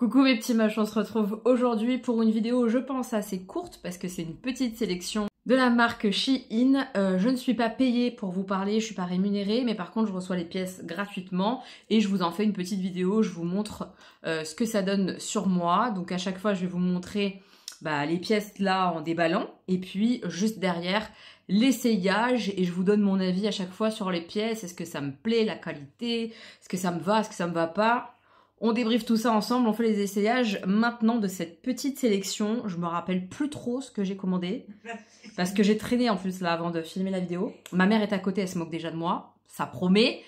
Coucou mes petits machins, on se retrouve aujourd'hui pour une vidéo je pense assez courte parce que c'est une petite sélection de la marque Shein. Je ne suis pas payée pour vous parler, je suis pas rémunérée, mais par contre je reçois les pièces gratuitement et je vous en fais une petite vidéo, je vous montre ce que ça donne sur moi. Donc à chaque fois je vais vous montrer les pièces là en déballant et puis juste derrière l'essayage et je vous donne mon avis à chaque fois sur les pièces. Est-ce que ça me plaît, la qualité, est-ce que ça me va, est-ce que ça me va pas? On débriefe tout ça ensemble, on fait les essayages maintenant de cette petite sélection. Je me rappelle plus trop ce que j'ai commandé parce que j'ai traîné en plus là avant de filmer la vidéo. Ma mère est à côté, elle se moque déjà de moi, ça promet.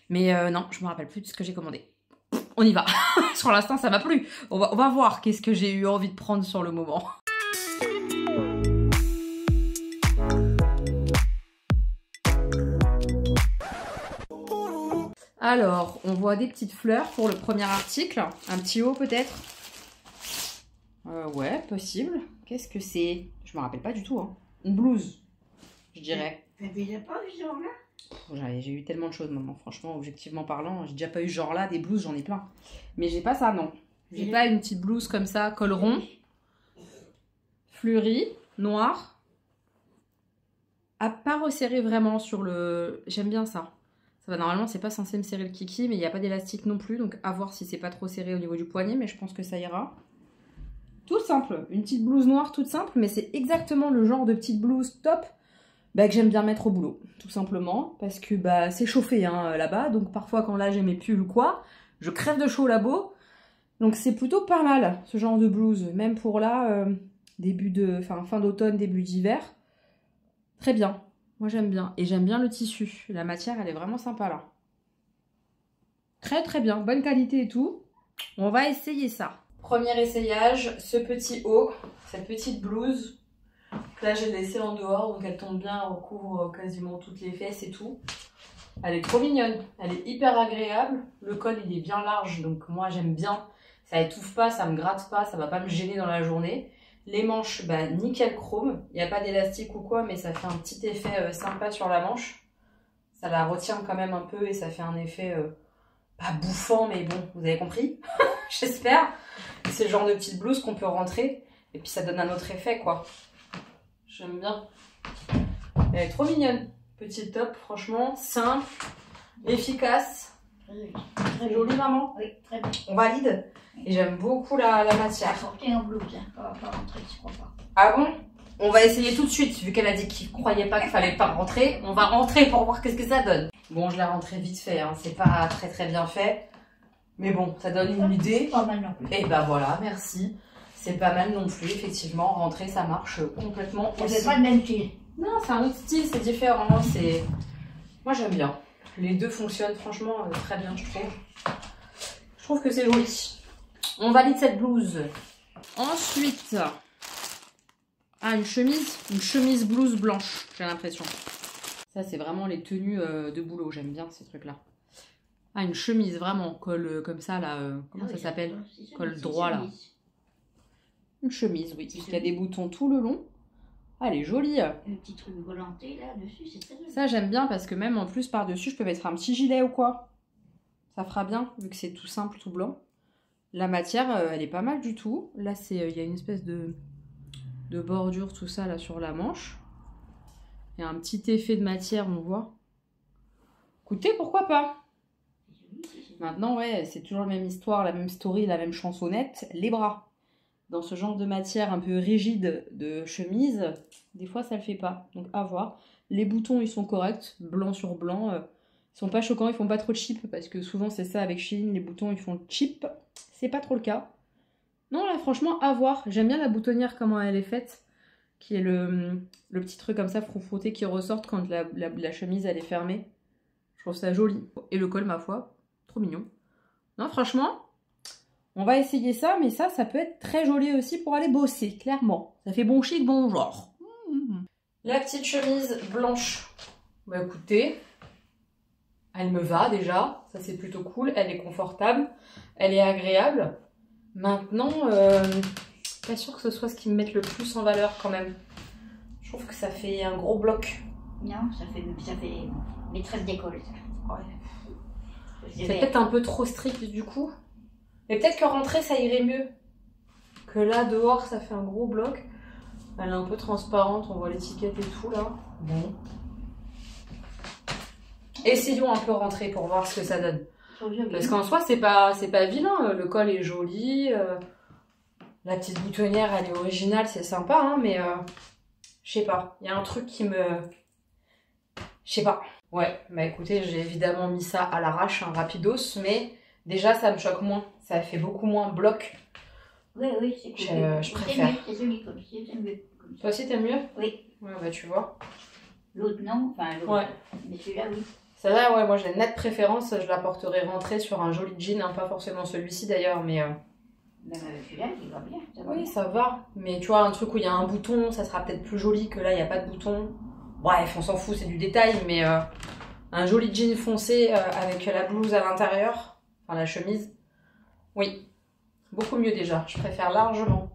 Mais non, je me rappelle plus de ce que j'ai commandé. On y va. Sur l'instant, ça m'a plu. On va voir qu'est-ce que j'ai eu envie de prendre sur le moment. Alors, on voit des petites fleurs pour le premier article. Un petit haut peut-être. Ouais, possible. Qu'est-ce que c'est? Je me rappelle pas du tout. Hein. Une blouse, je dirais. T'as déjà pas eu ce genre-là? J'ai eu tellement de choses, maman. Franchement, objectivement parlant, j'ai déjà pas eu ce genre-là. Des blouses, j'en ai plein. Mais j'ai pas ça, non. J'ai pas une petite blouse comme ça, col rond, fleurie, noire. À pas resserrer vraiment sur le... J'aime bien ça. Ça va, normalement, c'est pas censé me serrer le kiki, mais il n'y a pas d'élastique non plus. Donc, à voir si c'est pas trop serré au niveau du poignet, mais je pense que ça ira. Tout simple. Une petite blouse noire toute simple, mais c'est exactement le genre de petite blouse top que j'aime bien mettre au boulot. Tout simplement. Parce que c'est chauffé hein, là-bas. Donc, parfois, quand là, j'ai mes pulls ou quoi, je crève de chaud au labo. Donc, c'est plutôt pas mal, ce genre de blouse. Même pour là, fin d'automne, début d'hiver. Très bien. Moi j'aime bien. Et j'aime bien le tissu. La matière elle est vraiment sympa là. Très très bien. Bonne qualité et tout. On va essayer ça. Premier essayage, ce petit haut, cette petite blouse. Là j'ai laissé en dehors donc elle tombe bien, elle recouvre quasiment toutes les fesses et tout. Elle est trop mignonne. Elle est hyper agréable. Le col il est bien large donc moi j'aime bien. Ça étouffe pas, ça me gratte pas, ça va pas me gêner dans la journée. Les manches, nickel chrome. Il n'y a pas d'élastique ou quoi, mais ça fait un petit effet sympa sur la manche. Ça la retient quand même un peu et ça fait un effet pas bouffant, mais bon, vous avez compris. J'espère. C'est le genre de petite blouse qu'on peut rentrer et puis ça donne un autre effet, quoi. J'aime bien. Elle est trop mignonne. Petit top, franchement, simple, efficace. Très jolie, maman. Oui, très bien. On valide. Et j'aime beaucoup la matière. Sortez en blouse, hein. On va pas rentrer, je crois pas. Ah bon? On va essayer tout de suite, vu qu'elle a dit qu'il ne croyait pas qu'il fallait pas rentrer. On va rentrer pour voir qu'est-ce que ça donne. Bon, je l'ai rentré vite fait, hein. C'est pas très très bien fait. Mais bon, ça donne une idée. Pas mal non plus. Et voilà, merci. C'est pas mal non plus, effectivement. Rentrer, ça marche complètement aussi. C'est pas le même style. Non, c'est un autre style, c'est différent. Moi, j'aime bien. Les deux fonctionnent franchement très bien, je trouve. Je trouve que c'est joli. On valide cette blouse. Ensuite, une chemise blouse blanche, j'ai l'impression. Ça, c'est vraiment les tenues de boulot. J'aime bien ces trucs-là. Une chemise, vraiment, col comme ça, là. Comment ça s'appelle? Col droit, là. Une chemise, oui. Il y a des boutons tout le long. Ah, elle est jolie. Un petit truc volanté, là, dessus, c'est très joli. Ça, j'aime bien parce que même en plus, par-dessus, je peux mettre un petit gilet ou quoi. Ça fera bien, vu que c'est tout simple, tout blanc. La matière, elle est pas mal du tout. Là, il y a une espèce de bordure, tout ça, là, sur la manche. Il y a un petit effet de matière, on voit. Écoutez, pourquoi pas? Maintenant, ouais, c'est toujours la même histoire, la même story, la même chansonnette. Les bras. Dans ce genre de matière un peu rigide de chemise, des fois, ça le fait pas. Donc, à voir. Les boutons, ils sont corrects, blanc sur blanc. Ils sont pas choquants, ils font pas trop cheap, parce que souvent, c'est ça avec Shein, les boutons, ils font cheap. C'est pas trop le cas. Non, là, franchement, à voir. J'aime bien la boutonnière, comment elle est faite. Qui est le petit truc comme ça, froufrouté, qui ressorte quand la chemise, elle est fermée. Je trouve ça joli. Et le col, ma foi, trop mignon. Non, franchement, on va essayer ça, mais ça peut être très joli aussi pour aller bosser, clairement. Ça fait bon chic, bon genre. La petite chemise blanche. Écoutez, elle me va déjà. Ça, c'est plutôt cool. Elle est confortable. Elle est agréable. Maintenant, pas sûr que ce soit ce qui me mette le plus en valeur quand même. Je trouve que ça fait un gros bloc. Non, ça fait maîtresse d'école. Ouais. C'est peut-être un peu trop strict du coup. Mais peut-être que rentrer, ça irait mieux. Que là, dehors, ça fait un gros bloc. Elle est un peu transparente, on voit l'étiquette et tout, là. Bon. Essayons un peu rentrer pour voir ce que ça donne. Parce qu'en soi, c'est pas vilain. Le col est joli. La petite boutonnière, elle est originale, c'est sympa, hein, mais je sais pas. Il y a un truc qui me... Je sais pas. Ouais, bah écoutez, j'ai évidemment mis ça à l'arrache, un rapidos, mais déjà, ça me choque moins. Ça fait beaucoup moins bloc. Oui, c'est cool. Je préfère. C'est joli comme ça, c'est mieux. Toi aussi, t'aimes mieux? Oui. Ouais, bah tu vois. L'autre, non. Enfin, l'autre. Ouais. Mais celui-là, oui. Celle-là, ouais, moi j'ai une nette préférence. Je la porterai rentrée sur un joli jean, hein, pas forcément celui-ci d'ailleurs, mais... celui-là, il va bien. Ça va Oui, bien. ça va. Mais tu vois, un truc où il y a un bouton, ça sera peut-être plus joli que là, il n'y a pas de bouton. Bref, on s'en fout, c'est du détail, mais un joli jean foncé avec la blouse à l'intérieur, enfin la chemise, oui, beaucoup mieux déjà, je préfère largement.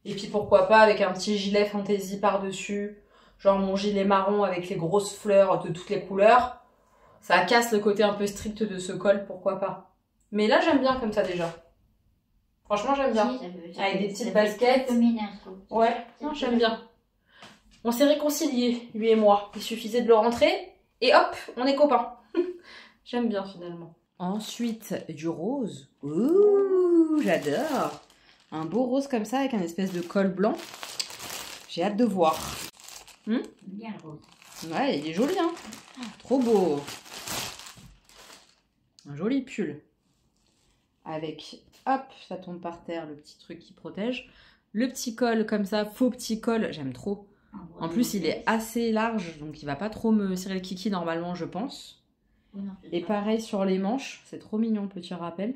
Et puis pourquoi pas avec un petit gilet fantaisie par-dessus, genre mon gilet marron avec les grosses fleurs de toutes les couleurs. Ça casse le côté un peu strict de ce col, pourquoi pas. Mais là, j'aime bien comme ça déjà. Franchement, j'aime bien. Si, Avec des petites baskets. Ouais, non, j'aime bien. On s'est réconciliés, lui et moi. Il suffisait de le rentrer et hop, on est copains. J'aime bien finalement. Ensuite, du rose. Ouh, j'adore. Un beau rose comme ça avec un espèce de col blanc. J'ai hâte de voir. Bien le rose. Ouais, il est joli, hein. Trop beau. Un joli pull. Avec, hop, ça tombe par terre, le petit truc qui protège. Le petit col comme ça, faux petit col, j'aime trop. En plus, il est assez large, donc il va pas trop me serrer le kiki normalement, je pense. Et pareil sur les manches, c'est trop mignon, petit rappel.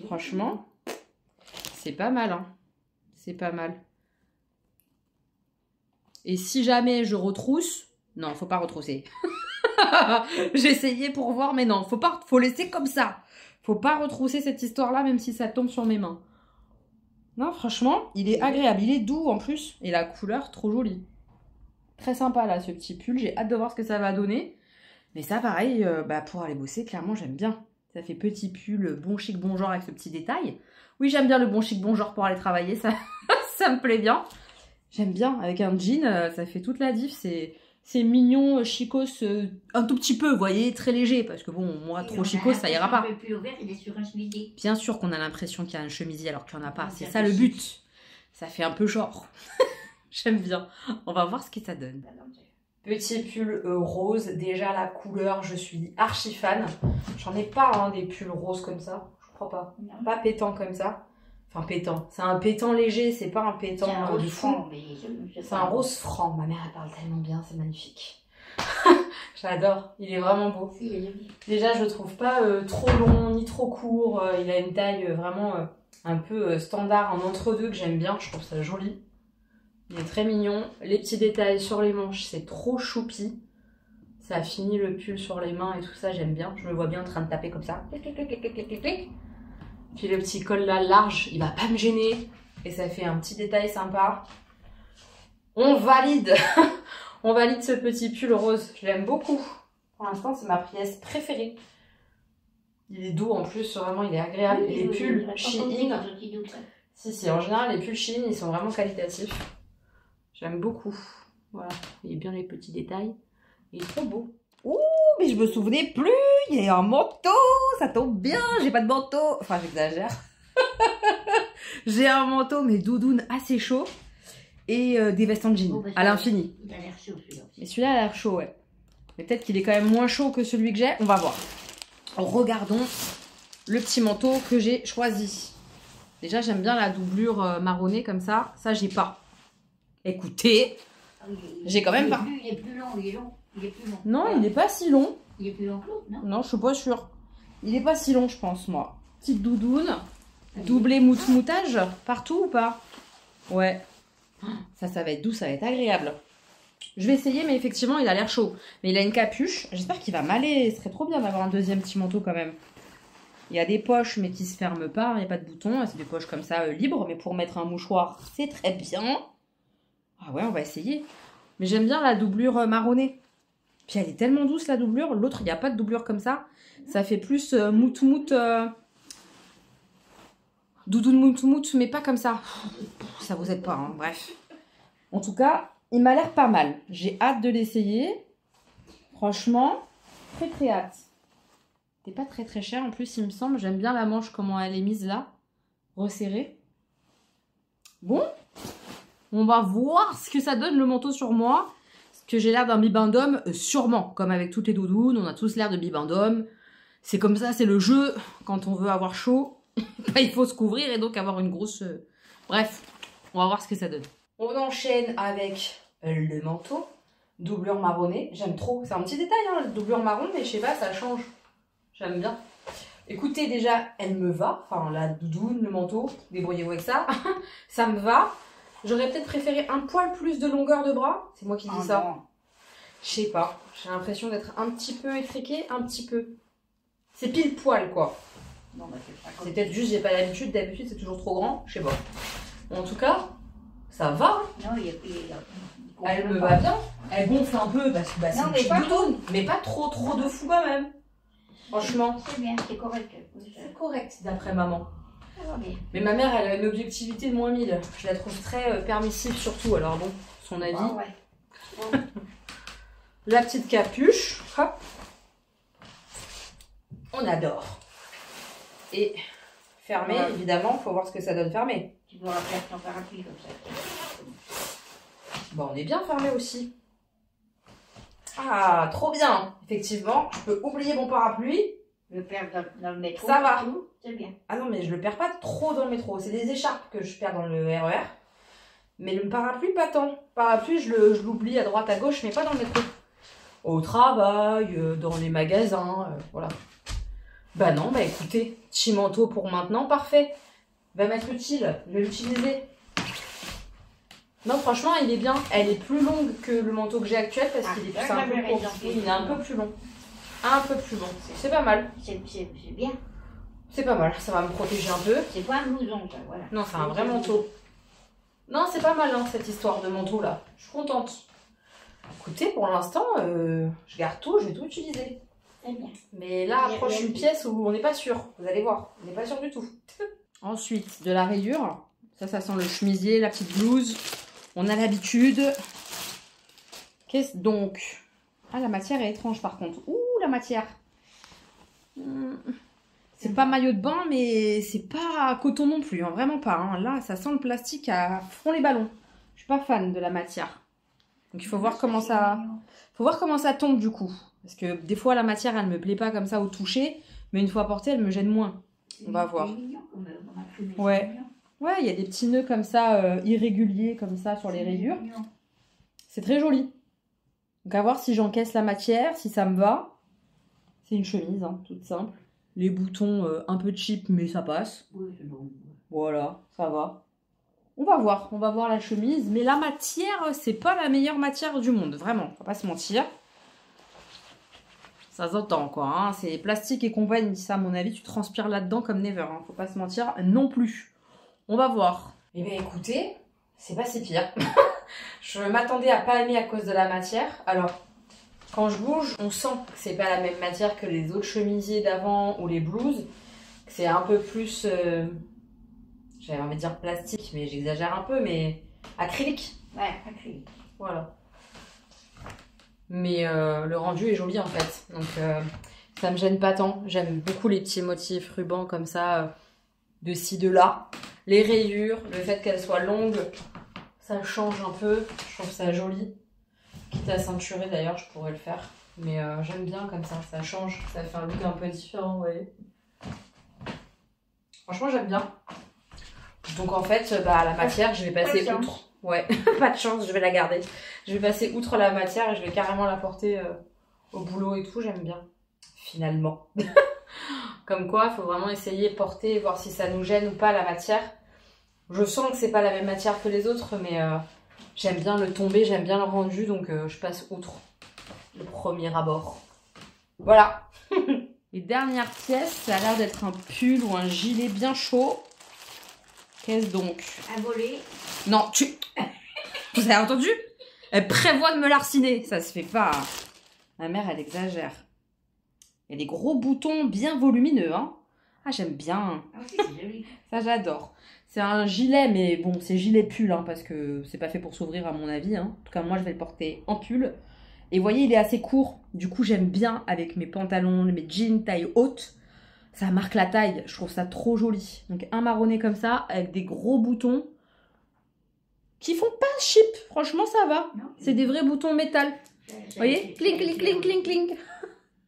Franchement, c'est pas mal, hein. C'est pas mal. Et si jamais je retrousse, non, faut pas retrousser. J'ai essayé pour voir, mais non, faut laisser comme ça. Faut pas retrousser cette histoire-là, même si ça tombe sur mes mains. Non, franchement, il est agréable. Il est doux en plus. Et la couleur, trop jolie. Très sympa là, ce petit pull. J'ai hâte de voir ce que ça va donner. Mais ça, pareil, pour aller bosser, clairement, j'aime bien. Ça fait petit pull, bon chic, bon genre avec ce petit détail. Oui, j'aime bien le bon chic, bon genre pour aller travailler. Ça, ça me plaît bien. J'aime bien. Avec un jean, ça fait toute la diff. C'est mignon, chicos, un tout petit peu, vous voyez, très léger. Parce que bon, moi, trop chicos, ça ira pas. Un peu plus ouvert, il est sur un chemisier. Bien sûr qu'on a l'impression qu'il y a un chemisier alors qu'il n'y en a pas. C'est ça le but. Ça fait un peu genre. J'aime bien. On va voir ce que ça donne. Petit pull rose. Déjà, la couleur, je suis archi fan. J'en ai pas hein, des pulls roses comme ça. Je crois pas. Non. Pas pétant comme ça. Enfin, pétant. C'est un pétant léger, c'est pas un pétant du fond. C'est un rose franc. Ma mère, elle parle tellement bien, c'est magnifique. J'adore. Il est vraiment beau. Déjà, je le trouve pas trop long ni trop court. Il a une taille vraiment un peu standard en entre-deux que j'aime bien. Je trouve ça joli. Il est très mignon. Les petits détails sur les manches, c'est trop choupi. Ça finit le pull sur les mains et tout ça, j'aime bien. Je me vois bien en train de taper comme ça. Puis le petit col là, large, il va pas me gêner. Et ça fait un petit détail sympa. On valide. On valide ce petit pull rose. Je l'aime beaucoup. Pour l'instant, c'est ma pièce préférée. Il est doux en plus, vraiment, il est agréable. Et les pulls Shein. Si, en général, les pulls Shein, ils sont vraiment qualitatifs. J'aime beaucoup. Voilà. Il y a bien les petits détails. Il est trop beau. Ouh, mais je me souvenais plus. Il y a un manteau. Ça tombe bien. J'ai pas de manteau. Enfin, j'exagère. J'ai un manteau, mais doudoune assez chaud. Et des vestes en jean. À l'infini. Il a l'air chaud celui-là. Mais celui-là a l'air chaud, ouais. Mais peut-être qu'il est quand même moins chaud que celui que j'ai. On va voir. Regardons le petit manteau que j'ai choisi. Déjà, j'aime bien la doublure marronnée comme ça. Ça, j'ai pas. Écoutez, j'ai quand même pas. Il est plus long, il est long. Il est plus long. Non, il n'est pas si long. Il est plus long que l'autre, non? Non, je suis pas sûre. Il est pas si long, je pense, moi. Petite doudoune. Doublé moutage partout ou pas? Ouais. Ça va être doux, ça va être agréable. Je vais essayer, mais effectivement, il a l'air chaud. Mais il a une capuche. J'espère qu'il va m'aller. Ce serait trop bien d'avoir un deuxième petit manteau quand même. Il y a des poches, mais qui se ferment pas. Il n'y a pas de boutons. C'est des poches comme ça, libres. Mais pour mettre un mouchoir, c'est très bien. Ah ouais, on va essayer. Mais j'aime bien la doublure marronnée. Puis elle est tellement douce, la doublure. L'autre, il n'y a pas de doublure comme ça. Ça fait plus mout-mout. doudoune mout, mais pas comme ça. Ça vous aide pas, hein, bref. En tout cas, il m'a l'air pas mal. J'ai hâte de l'essayer. Franchement, très très hâte. C'est pas très très cher en plus, il me semble. J'aime bien la manche, comment elle est mise là. Resserrée. Bon, on va voir ce que ça donne le manteau sur moi. Est-ce que j'ai l'air d'un bibendum? Sûrement. Comme avec toutes les doudounes, on a tous l'air de bibendum. C'est comme ça, c'est le jeu. Quand on veut avoir chaud, il faut se couvrir et donc avoir une grosse... Bref, on va voir ce que ça donne. On enchaîne avec le manteau. Doublure marronnée. J'aime trop. C'est un petit détail, hein, le doublure marron, mais je sais pas, ça change. J'aime bien. Écoutez, déjà, elle me va. Enfin, la doudoune, le manteau, débrouillez-vous avec ça. Ça me va. J'aurais peut-être préféré un poil plus de longueur de bras. C'est moi qui dis ça. Non. Je sais pas. J'ai l'impression d'être un petit peu étriquée, un petit peu. C'est pile poil, quoi. Non, bah, c'est pas C'est peut-être juste, j'ai pas l'habitude. D'habitude, c'est toujours trop grand. Je sais pas. En tout cas, ça va. Hein. Non, il Elle me va bien. Elle gonfle un peu parce que bah, c'est Non, une mais petite pas doudoune. Mais pas trop de fou quand même. Franchement. C'est bien, c'est correct. C'est correct d'après maman. Ça va bien. Mais ma mère, elle a une objectivité de moins 1000. Je la trouve très permissive surtout. Alors bon, son avis. Ah ouais. La petite capuche. Hop. On adore. Et fermé, Ouais. évidemment. Faut voir ce que ça donne fermé. Tu pourras faire ton parapluie comme ça. Bon, on est bien fermé aussi. Ah, trop bien. Effectivement, je peux oublier mon parapluie. Le perdre dans le métro. Ça va. C'est bien. Ah non, mais je le perds pas trop dans le métro. C'est des écharpes que je perds dans le RER. Mais le parapluie, pas tant. Le parapluie, je l'oublie à droite, à gauche, mais pas dans le métro. Au travail, dans les magasins, voilà. Bah non, bah écoutez, petit manteau pour maintenant, parfait. Va m'être utile, je vais l'utiliser. Non, franchement, il est bien. Elle est plus longue que le manteau que j'ai actuel parce qu'il est plus un peu court. Oui, il est un peu plus long. Un peu plus long. C'est pas mal. C'est bien. C'est pas mal, ça va me protéger un peu. C'est pas un blouson, ça, voilà. Non, c'est un vrai manteau. Non, c'est pas mal, hein, cette histoire de manteau là. Je suis contente. Écoutez, pour l'instant, je garde tout, je vais tout utiliser. C'est bien. Mais là, approche une pièce où on n'est pas sûr. Vous allez voir, on n'est pas sûr du tout. Ensuite, de la rayure. Ça sent le chemisier, la petite blouse. On a l'habitude. Qu'est-ce donc? Ah, la matière est étrange par contre. Ouh, la matière. C'est pas maillot de bain, mais c'est pas coton non plus. Hein, vraiment pas. Hein. Là, ça sent le plastique à fond les ballons. Je suis pas fan de la matière. Donc il faut voir comment ça... Faut voir comment ça tombe du coup. Parce que des fois, la matière, elle me plaît pas comme ça au toucher. Mais une fois portée, elle me gêne moins. On va voir. Ouais. Ouais, il y a des petits nœuds comme ça, irréguliers, comme ça, sur les rayures. C'est très joli. Donc à voir si j'encaisse la matière, si ça me va. C'est une chemise, hein, toute simple. Les boutons un peu cheap, mais ça passe. Oui, c'est bon. Voilà, ça va. On va voir la chemise. Mais la matière, c'est pas la meilleure matière du monde, vraiment, faut pas se mentir. Ça s'entend, quoi. Hein. C'est plastique et compagnie, ça, à mon avis, tu transpires là-dedans comme never. Hein. Faut pas se mentir non plus. On va voir. Eh bien, écoutez, c'est pas si pire. Je m'attendais à pas aimer à cause de la matière. Alors, quand je bouge, on sent que c'est pas la même matière que les autres chemisiers d'avant ou les blouses. C'est un peu plus, j'avais envie de dire plastique, mais j'exagère un peu, mais acrylique. Ouais, acrylique. Voilà. Mais le rendu est joli en fait. Donc ça me gêne pas tant. J'aime beaucoup les petits motifs rubans comme ça, de ci, de là. Les rayures, le fait qu'elles soient longues, ça change un peu. Je trouve ça joli. Quitte à ceinturer d'ailleurs, je pourrais le faire. Mais j'aime bien comme ça change. Ça fait un look un peu différent, vous voyez. Franchement, j'aime bien. Donc en fait, bah, la matière, je vais passer outre. Ouais, pas de chance, je vais la garder. Je vais passer outre la matière et je vais carrément la porter au boulot et tout. J'aime bien, finalement. Comme quoi, il faut vraiment essayer de porter et voir si ça nous gêne ou pas la matière. Je sens que c'est pas la même matière que les autres, mais j'aime bien le tombé, j'aime bien le rendu, donc je passe outre le premier abord. Voilà. Et dernière pièce, ça a l'air d'être un pull ou un gilet bien chaud. Qu'est-ce donc? Un volet. Non, tu... Vous avez entendu? Elle prévoit de me larciner. Ça se fait pas. Ma mère, elle exagère. Il y a des gros boutons bien volumineux, hein. Ah, j'aime bien. Ah oui, c'est joli. Ça, j'adore. C'est un gilet, mais bon, c'est gilet pull, hein, parce que c'est pas fait pour s'ouvrir à mon avis. Hein. En tout cas, moi, je vais le porter en pull. Et vous voyez, il est assez court. Du coup, j'aime bien avec mes pantalons, mes jeans taille haute. Ça marque la taille. Je trouve ça trop joli. Donc, un marronné comme ça, avec des gros boutons qui font pas chip. Franchement, ça va. C'est des vrais boutons métal. Vous voyez? Cling, cling, cling, cling, cling.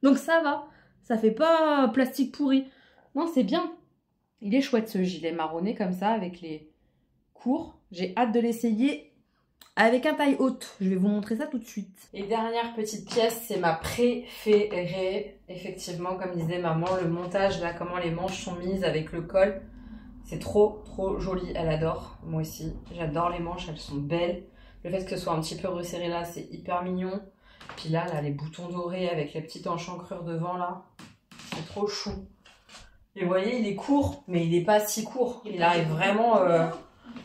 Donc, ça va. Ça fait pas plastique pourri. Non, c'est bien. Il est chouette ce gilet marronné comme ça avec les cours. J'ai hâte de l'essayer avec un taille haute. Je vais vous montrer ça tout de suite. Et dernière petite pièce, c'est ma préférée. Effectivement, comme disait maman, le montage là, comment les manches sont mises avec le col. C'est trop joli, elle adore. Moi aussi, j'adore les manches, elles sont belles. Le fait que ce soit un petit peu resserré là, c'est hyper mignon. Puis là, les boutons dorés avec les petites enchancriures devant là, c'est trop chou. Et vous voyez, il est court, mais il n'est pas si court. Il arrive vraiment...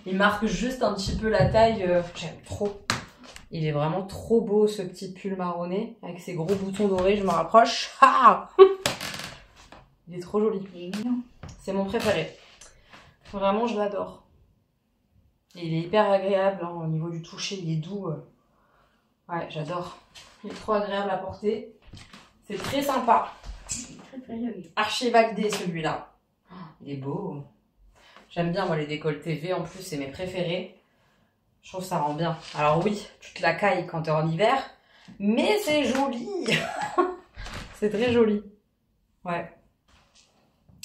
il marque juste un petit peu la taille. J'aime trop. Il est vraiment trop beau, ce petit pull marronné. Avec ses gros boutons dorés, je me rapproche. Ah il est trop joli. Il est mignon. C'est mon préféré. Vraiment, je l'adore. Et il est hyper agréable, hein, au niveau du toucher, il est doux. Ouais, j'adore. Il est trop agréable à porter. C'est très sympa. Très joli. Archivaldé celui-là. Oh, il est beau. J'aime bien moi les décolletés V en plus, c'est mes préférés. Je trouve que ça rend bien. Alors oui, tu te la cailles quand t'es en hiver, mais c'est joli. C'est très joli. Ouais.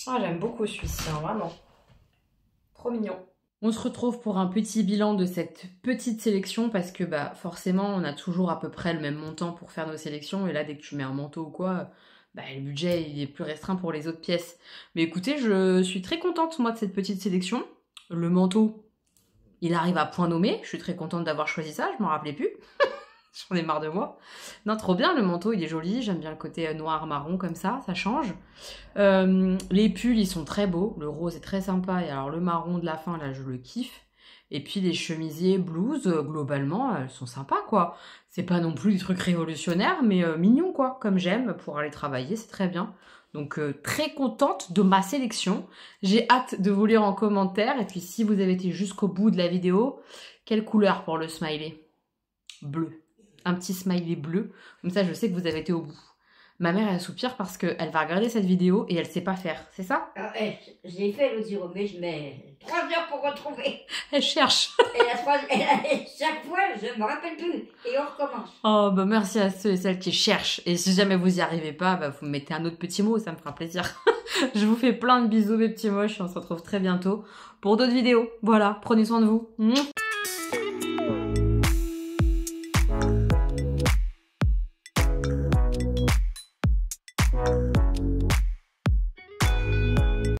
Ah, j'aime beaucoup celui-ci, hein, vraiment. Trop mignon. On se retrouve pour un petit bilan de cette petite sélection parce que bah forcément on a toujours à peu près le même montant pour faire nos sélections et là dès que tu mets un manteau ou quoi, bah, le budget il est plus restreint pour les autres pièces. Mais écoutez, je suis très contente moi de cette petite sélection. Le manteau, il arrive à point nommé. Je suis très contente d'avoir choisi ça, je m'en rappelais plus. J'en ai marre de moi. Non, trop bien, le manteau il est joli. J'aime bien le côté noir-marron comme ça change. Les pulls ils sont très beaux. Le rose est très sympa et alors le marron de la fin là je le kiffe. Et puis les chemisiers blouses, globalement, elles sont sympas, quoi. C'est pas non plus des trucs révolutionnaires, mais mignons, quoi. Comme j'aime, pour aller travailler, c'est très bien. Donc, très contente de ma sélection. J'ai hâte de vous lire en commentaire. Et puis, si vous avez été jusqu'au bout de la vidéo, quelle couleur pour le smiley? Bleu. Un petit smiley bleu. Comme ça, je sais que vous avez été au bout. Ma mère, elle soupire parce qu'elle va regarder cette vidéo et elle sait pas faire. C'est ça? Ah, je l'ai fait l'autre jour, mais je mets 3 heures pour retrouver. Elle cherche. Et chaque fois, je me rappelle plus. Et on recommence. Oh, bah merci à ceux et celles qui cherchent. Et si jamais vous y arrivez pas, bah vous me mettez un autre petit mot, ça me fera plaisir. Je vous fais plein de bisous, mes petits moches. On se retrouve très bientôt pour d'autres vidéos. Voilà, prenez soin de vous.